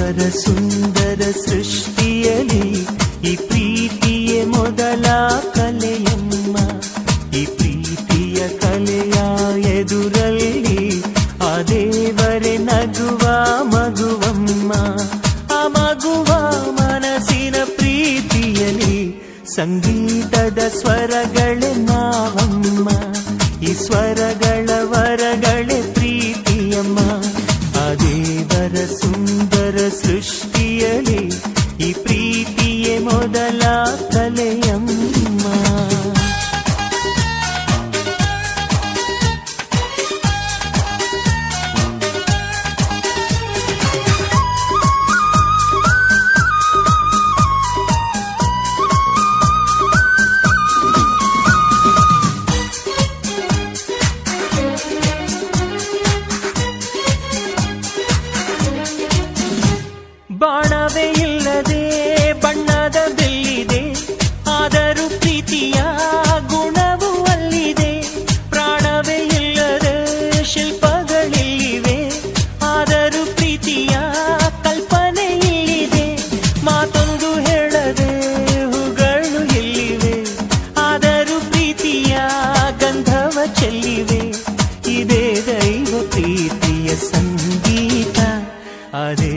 ದೇವರ ಸುಂದರ ಸೃಷ್ಟಿಯಲಿ ಈ ಪ್ರೀತಿಯೇ ಮೊದಲ ಕಲೆಯಮ್ಮ. ಈ ಪ್ರೀತಿಯ ಕಲೆಯ ಎದುರಲ್ಲಿ ಆ ದೇವರೇ ನಗುವ ಮಗುವಮ್ಮ. ಆ ಮಗುವ ಮನಸ್ಸಿನ ಪ್ರೀತಿಯಲಿ ಸಂಗೀತದ ಸ್ವರಗಳೇ ನಾವಮ್ಮ. ಈ ಸ್ವರಗಳ ವರಗಳೇ ಪ್ರೀತಿಯಮ್ಮ. ಆ ದೇವರ ಸುಂದರ ಸೃಷ್ಟಿಯಲಿ ಈ ಪ್ರೀತಿಯೇ ಮೊದಲ ಕಲೆಯಮ್ಮ. ಬಾಣವೇ ಇಲ್ಲದೆ ಬಣ್ಣದ ಬೆಲ್ಲಿದೆ, ಆದರೂ ಪ್ರೀತಿಯ ಗುಣವೂ ಅಲ್ಲಿದೆ. ಪ್ರಾಣವೇ ಇಲ್ಲದೆ ಶಿಲ್ಪಗಳಿವೆ, ಆದರೂ ಪ್ರೀತಿಯ ಕಲ್ಪನೆ ಇಲ್ಲಿದೆ. ಮಾತೊಂದು ಹೇಳದೆ ಹೂಗಳು ಇಲ್ಲಿವೆ, ಆದರೂ ಪ್ರೀತಿಯ ಗಂಧವ ಚೆಲ್ಲಿವೆ. ಇದೇ ದೈವ ಪ್ರೀತಿಯ ಸಂಗೀತ. ಅದೇ